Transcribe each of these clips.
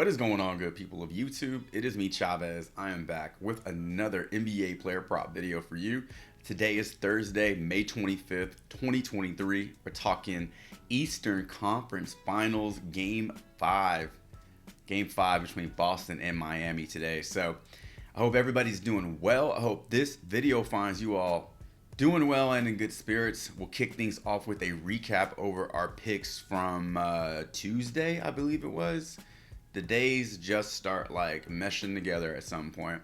What is going on, good people of YouTube? It is me, Chavez. I am back with another NBA player prop video for you. Today is Thursday, May 25th, 2023. We're talking Eastern Conference Finals Game 5. Game 5 between Boston and Miami today. So I hope everybody's doing well. I hope this video finds you all doing well and in good spirits. We'll kick things off with a recap over our picks from Tuesday, I believe it was. The days just start like meshing together at some point.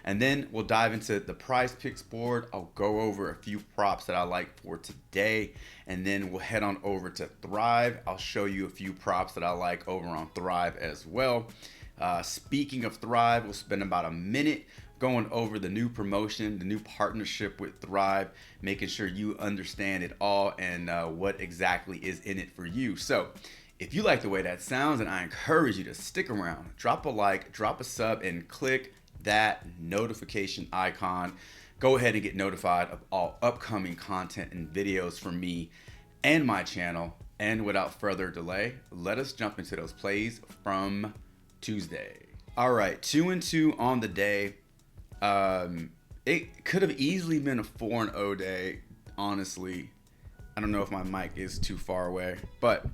And then we'll dive into the Prizepicks board. I'll go over a few props that I like for today. And then we'll head on over to Thrive. I'll show you a few props that I like over on Thrive as well. Speaking of Thrive, we'll spend about a minute going over the new promotion, the new partnership with Thrive, making sure you understand it all and what exactly is in it for you. So if you like the way that sounds, and I encourage you to stick around, drop a like, drop a sub, and click that notification icon. Go ahead and get notified of all upcoming content and videos from me and my channel. And without further delay, let us jump into those plays from Tuesday. All right, 2-2 on the day. It could have easily been a 4-0 day, honestly. I don't know if my mic is too far away, but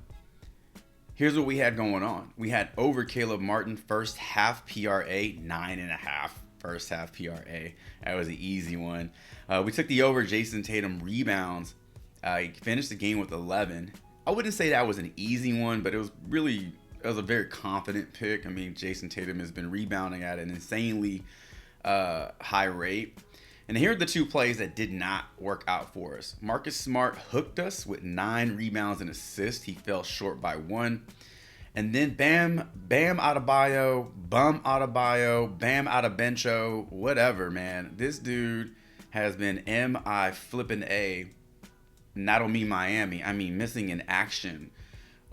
here's what we had going on. We had over Caleb Martin, first half PRA, 9.5. First half PRA. That was an easy one. We took the over Jason Tatum rebounds. He finished the game with 11. I wouldn't say that was an easy one, but it was a very confident pick. I mean, Jason Tatum has been rebounding at an insanely high rate. And here are the two plays that did not work out for us. Marcus Smart hooked us with 9 rebounds and assists. He fell short by 1. And then Bam Adebayo, Bam Adebencho, whatever, man. This dude has been M.I. flipping A. And I don't mean Miami. I mean missing in action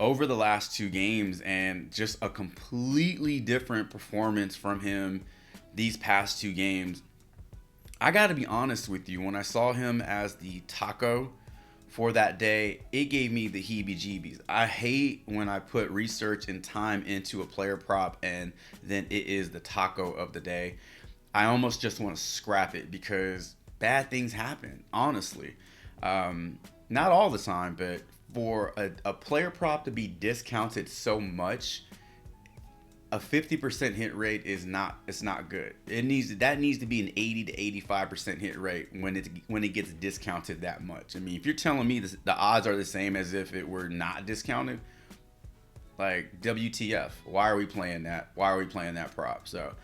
over the last 2 games. And just a completely different performance from him these past 2 games. I got to be honest with you, when I saw him as the taco for that day, it gave me the heebie-jeebies. I hate when I put research and time into a player prop and then it is the taco of the day. I almost just want to scrap it because bad things happen, honestly. Not all the time, but for a player prop to be discounted so much, a 50% hit rate is not good. That needs to be an 80 to 85% hit rate when it gets discounted that much. I mean, if you're telling me the odds are the same as if it were not discounted, like WTF? Why are we playing that? Why are we playing that prop? So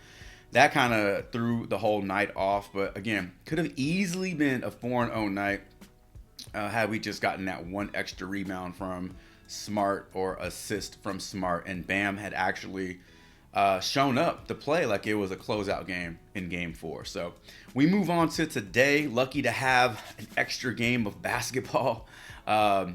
that kind of threw the whole night off. But again, could have easily been a 4-0 night had we just gotten that one extra rebound from Smart or assist from Smart, and Bam had actually shown up to play like it was a closeout game in game 4. So we move on to today. Lucky to have an extra game of basketball. Before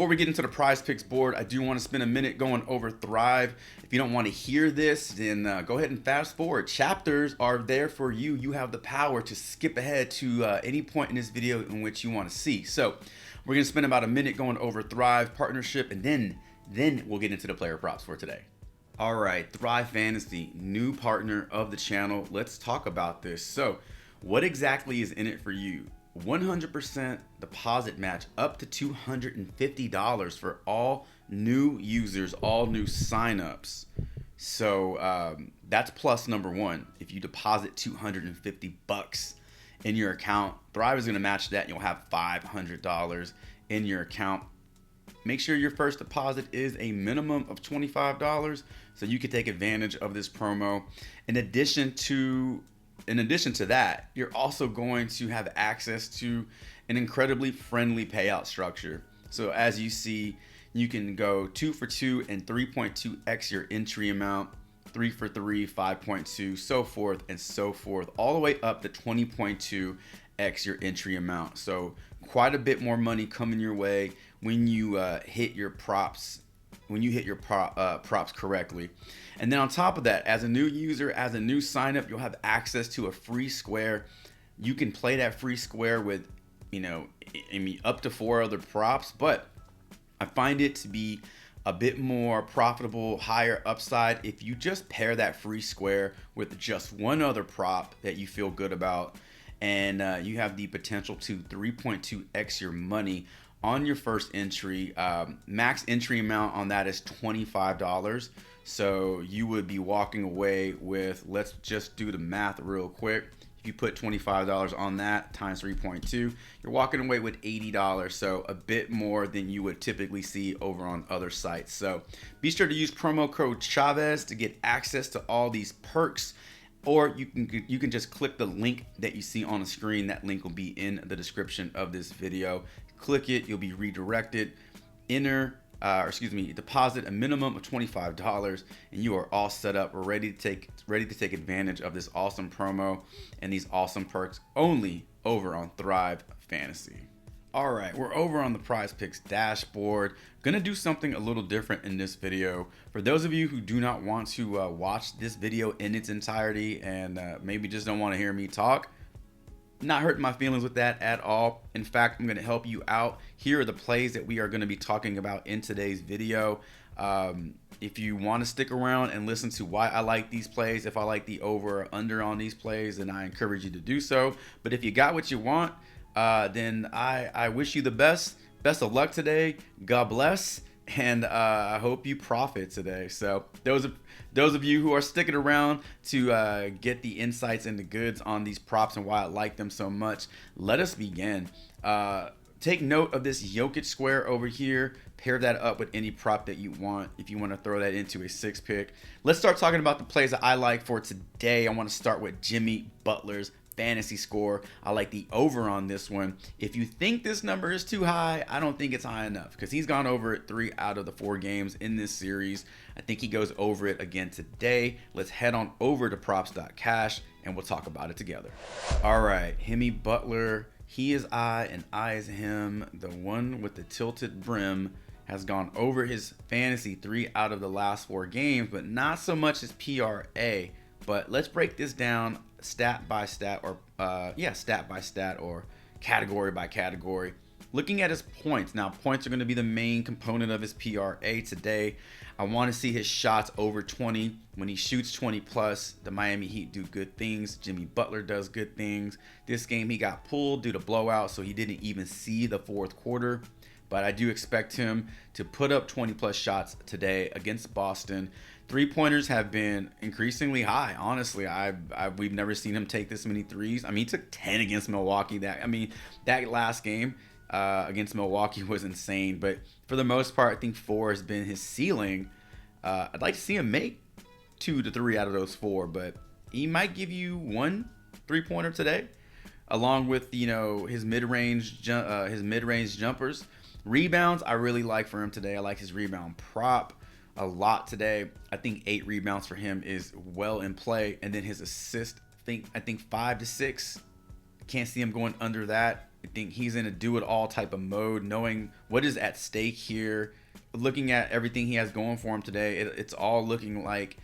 we get into the Prizepicks board, I do want to spend a minute going over Thrive. If you don't want to hear this, then go ahead and fast forward. Chapters are there for you. You have the power to skip ahead to any point in this video in which you want to see. So we're going to spend about a minute going over Thrive partnership, and then we'll get into the player props for today. All right, Thrive Fantasy, new partner of the channel. Let's talk about this. So what exactly is in it for you? 100% deposit match up to $250 for all new users, all new signups. So that's plus number 1. If you deposit $250 in your account, Thrive is going to match that and you'll have $500 in your account. Make sure your first deposit is a minimum of $25 so you can take advantage of this promo. In addition to that, you're also going to have access to an incredibly friendly payout structure. So as you see, you can go 2 for 2 and 3.2x your entry amount, 3 for 3, 5.2, so forth and so forth, all the way up to 20.2x your entry amount. So quite a bit more money coming your way when you hit your props correctly. And then on top of that, as a new user, as a new sign up, you'll have access to a free square. You can play that free square with, up to 4 other props, but I find it to be a bit more profitable, higher upside if you just pair that free square with just one other prop that you feel good about, and you have the potential to 3.2x your money on your first entry. Max entry amount on that is $25. So you would be walking away with, let's just do the math real quick. If you put $25 on that times 3.2, you're walking away with $80. So a bit more than you would typically see over on other sites. So be sure to use promo code Chavez to get access to all these perks. Or you can just click the link that you see on the screen. That link will be in the description of this video. Click it, you'll be redirected. Deposit a minimum of $25, and you are all set up. We're ready to take advantage of this awesome promo and these awesome perks only over on Thrive Fantasy. All right, we're over on the Prizepicks dashboard. Gonna do something a little different in this video. For those of you who do not want to watch this video in its entirety and maybe just don't want to hear me talk, not hurting my feelings with that at all. In fact, I'm going to help you out. Here are the plays that we are going to be talking about in today's video. If you want to stick around and listen to why I like these plays, if I like the over or under on these plays, then I encourage you to do so. But if you got what you want, then I wish you the best. Best of luck today. God bless. And I hope you profit today. So those of you who are sticking around to get the insights and the goods on these props and why I like them so much, let us begin. Take note of this Jokic square over here. Pair that up with any prop that you want if you want to throw that into a 6-pick. Let's start talking about the plays that I like for today. I want to start with Jimmy Butler's fantasy score. I like the over on this one. If you think this number is too high, I don't think it's high enough because he's gone over it 3 out of the 4 games in this series. I think he goes over it again today. Let's head on over to props.cash and we'll talk about it together. All right, Jimmy Butler, he is I and I is him. The one with the tilted brim has gone over his fantasy 3 out of the last 4 games, but not so much his PRA. But let's break this down stat by stat or category by category. Looking at his points. Now, points are going to be the main component of his PRA today. I want to see his shots over 20. When he shoots 20 plus, the Miami Heat do good things. Jimmy Butler does good things. This game he got pulled due to blowout, so he didn't even see the fourth quarter. But I do expect him to put up 20 plus shots today against Boston. 3-pointers have been increasingly high. Honestly, we've never seen him take this many threes. I mean, he took 10 against Milwaukee. That last game against Milwaukee was insane. But for the most part, I think 4 has been his ceiling. I'd like to see him make 2 to 3 out of those 4, but he might give you 1 3-pointer today, along with his mid-range jumpers. Rebounds, I really like for him today. I like his rebound prop a lot today. I think 8 rebounds for him is well in play. And then his assist, I think 5 to 6. Can't see him going under that. I think he's in a do-it-all type of mode, knowing what is at stake here. Looking at everything he has going for him today, it's all looking like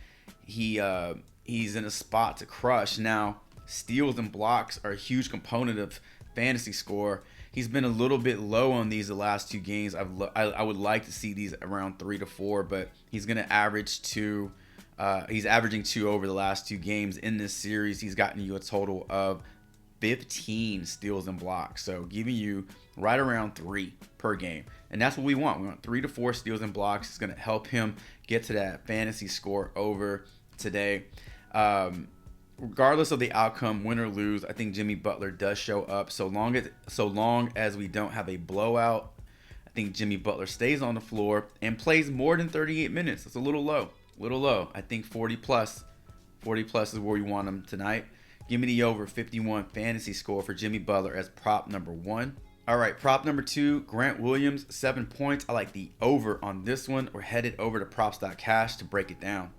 he's in a spot to crush. Now, steals and blocks are a huge component of fantasy score. He's been a little bit low on these the last 2 games. I would like to see these around 3 to 4, but he's going to average 2. He's averaging 2 over the last 2 games in this series. He's gotten you a total of 15 steals and blocks, so giving you right around 3 per game, and that's what we want. We want 3 to 4 steals and blocks. It's going to help him get to that fantasy score over today. Regardless of the outcome, win or lose, I think Jimmy Butler does show up. So long as we don't have a blowout, I think Jimmy Butler stays on the floor and plays more than 38 minutes. It's a little low. I think 40 plus is where we want him tonight. Give me the over 51 fantasy score for Jimmy Butler as prop number 1. All right, prop number 2, Grant Williams, 7 points. I like the over on this one. We're headed over to props.cash to break it down.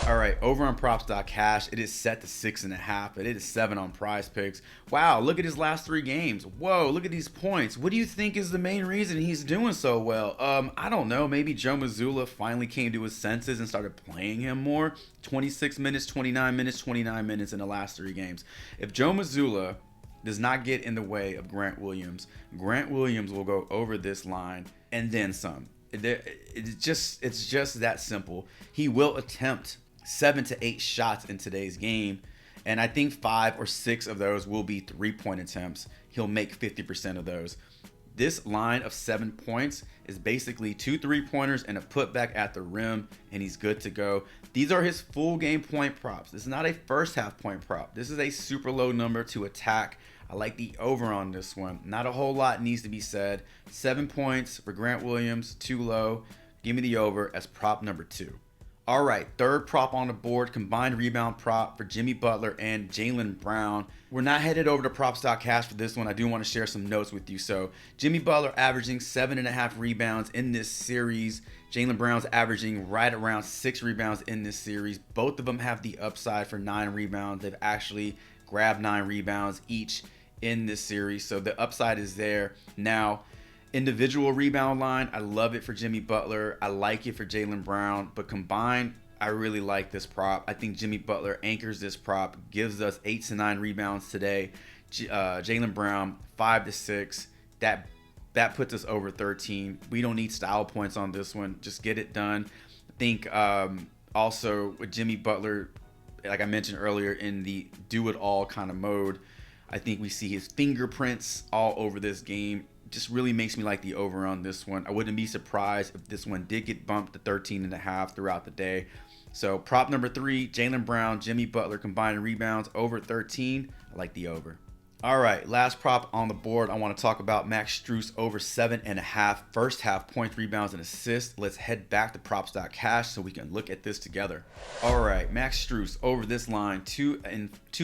All right, over on props.cash, it is set to 6.5, but it is 7 on Prizepicks. Wow, look at his last 3 games. Whoa, look at these points. What do you think is the main reason he's doing so well? I don't know. Maybe Joe Mazzulla finally came to his senses and started playing him more. 26 minutes, 29 minutes in the last 3 games. If Joe Mazzulla does not get in the way of Grant Williams will go over this line and then some. It's just that simple. He will attempt 7 to 8 shots in today's game, and I think 5 or 6 of those will be 3-point attempts. He'll make 50% of those. This line of 7 points is basically 2 3-pointers and a putback at the rim, and he's good to go. These are his full game point props. This is not a first half point prop. This is a super low number to attack. I like the over on this one. Not a whole lot needs to be said. 7 points for Grant Williams, too low. Give me the over as prop number 2. All right, third prop on the board, combined rebound prop for Jimmy Butler and Jaylen Brown. We're not headed over to props.cash for this one. I do want to share some notes with you. So Jimmy Butler averaging 7.5 rebounds in this series. Jaylen Brown's averaging right around 6 rebounds in this series. Both of them have the upside for 9 rebounds. They've actually grabbed 9 rebounds each in this series. So the upside is there. Now, individual rebound line, I love it for Jimmy Butler. I like it for Jaylen Brown, but combined, I really like this prop. I think Jimmy Butler anchors this prop, gives us 8 to 9 rebounds today. Jaylen Brown 5 to 6. That puts us over 13. We don't need style points on this one. Just get it done. I think also with Jimmy Butler, like I mentioned earlier, in the do it all kind of mode, I think we see his fingerprints all over this game. Just really makes me like the over on this one. I wouldn't be surprised if this one did get bumped to 13.5 throughout the day. So prop number 3, Jaylen Brown, Jimmy Butler combined rebounds over 13. I like the over. All right, last prop on the board. I want to talk about Max Strus over 7.5 first half points, rebounds, and assists. Let's head back to props.cash so we can look at this together. All right, Max Strus over this line, 2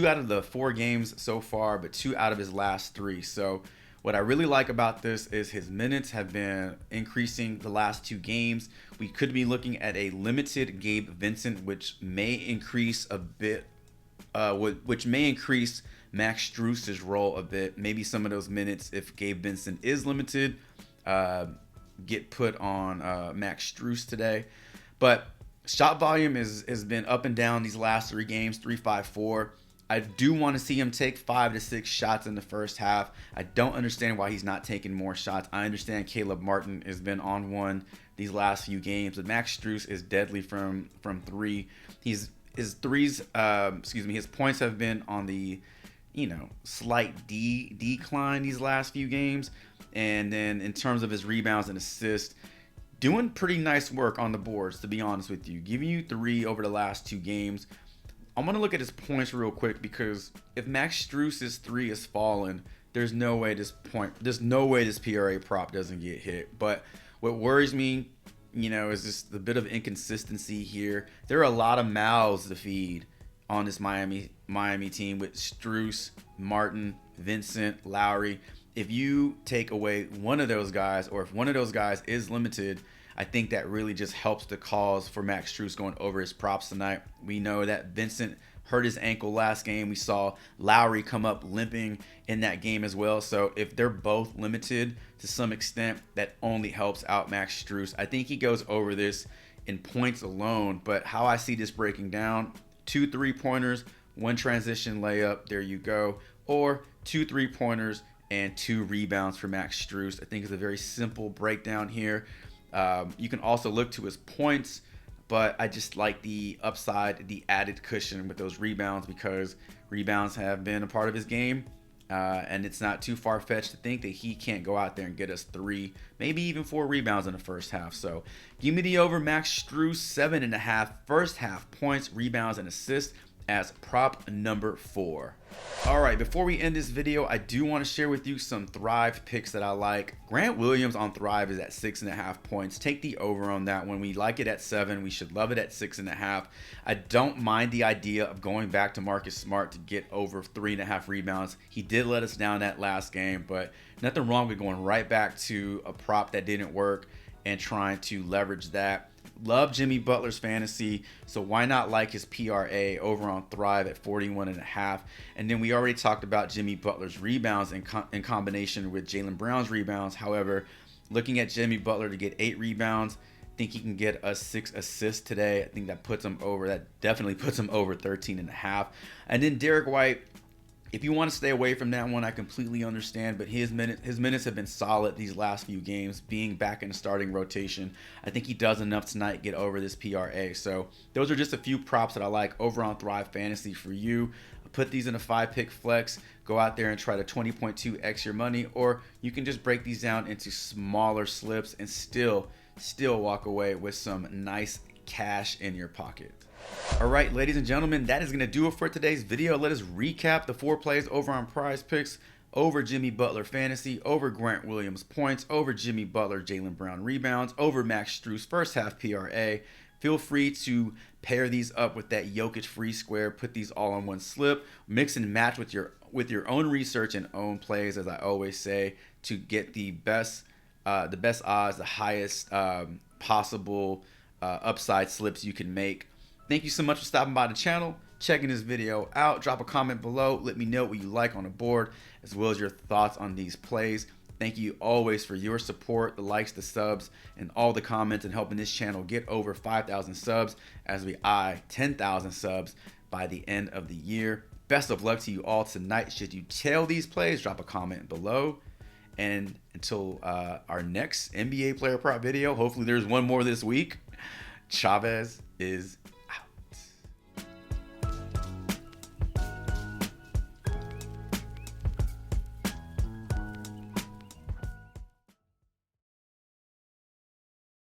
out of the 4 games so far, but 2 out of his last 3. So what I really like about this is his minutes have been increasing the last 2 games. We could be looking at a limited Gabe Vincent, which may increase a bit, which may increase Max Strus's role a bit. Maybe some of those minutes, if Gabe Vincent is limited, get put on Max Strus today. But shot volume has been up and down these last 3 games, 3, 5, 4. I do want to see him take 5 to 6 shots in the first half. I don't understand why he's not taking more shots. I understand Caleb Martin has been on one these last few games, but Max Strus is deadly from 3. His points have been on the slight decline these last few games. And then in terms of his rebounds and assists, doing pretty nice work on the boards, to be honest with you. Giving you 3 over the last 2 games. I'm going to look at his points real quick, because if Max Strus's 3 is fallen, there's no way this PRA prop doesn't get hit. But what worries me, is just the bit of inconsistency here. There are a lot of mouths to feed on this Miami team with Strus, Martin, Vincent, Lowry. If you take away one of those guys, or if one of those guys is limited, I think that really just helps the cause for Max Strus going over his props tonight. We know that Vincent hurt his ankle last game. We saw Lowry come up limping in that game as well. So if they're both limited to some extent, that only helps out Max Strus. I think he goes over this in points alone, but how I see this breaking down, 2 3-pointers, 1 transition layup, there you go, or 2 3-pointers and 2 rebounds for Max Strus. I think it's a very simple breakdown here. You can also look to his points, but I just like the upside, the added cushion with those rebounds, because rebounds have been a part of his game. And it's not too far-fetched to think that he can't go out there and get us 3, maybe even 4 rebounds in the first half. So give me the over. Max Strus, 7.5 first half points, rebounds, and assists as prop number 4. All right, before we end this video, I do want to share with you some Thrive picks that I like. Grant Williams on Thrive is at 6.5 points. Take the over on that one. We like it at 7. We should love it at 6.5. I don't mind the idea of going back to Marcus Smart to get over 3.5 rebounds. He did let us down that last game, but nothing wrong with going right back to a prop that didn't work and trying to leverage that. Love Jimmy Butler's fantasy, so why not like his PRA over on Thrive at 41.5? And then we already talked about Jimmy Butler's rebounds in combination with Jaylen Brown's rebounds. However, looking at Jimmy Butler to get 8 rebounds, I think he can get us 6 assists today. I think that puts him over. That definitely puts him over 13.5. And then Derek White, If you want to stay away from that one, I completely understand, but his minutes have been solid these last few games, being back in the starting rotation. I think he does enough tonight to get over this PRA. So those are just a few props that I like over on Thrive Fantasy for you. Put these in a 5-pick flex. Go out there and try to 20.2x your money, or you can just break these down into smaller slips and still walk away with some nice cash in your pocket. All right, ladies and gentlemen, that is going to do it for today's video. Let us recap the 4 plays over on Prizepicks: over Jimmy Butler fantasy, over Grant Williams points, over Jimmy Butler Jaylen Brown rebounds, over Max Strus first half PRA. Feel free to pair these up with that Jokic free square. Put these all on one slip. Mix and match with your own research and own plays, as I always say, to get the best odds, the highest possible upside slips you can make. Thank you so much for stopping by the channel, checking this video out. Drop a comment below. Let me know what you like on the board, as well as your thoughts on these plays. Thank you always for your support, the likes, the subs, and all the comments, and helping this channel get over 5,000 subs as we eye 10,000 subs by the end of the year. Best of luck to you all tonight. Should you tail these plays, drop a comment below. And until our next NBA player prop video, hopefully there's one more this week, Chavez is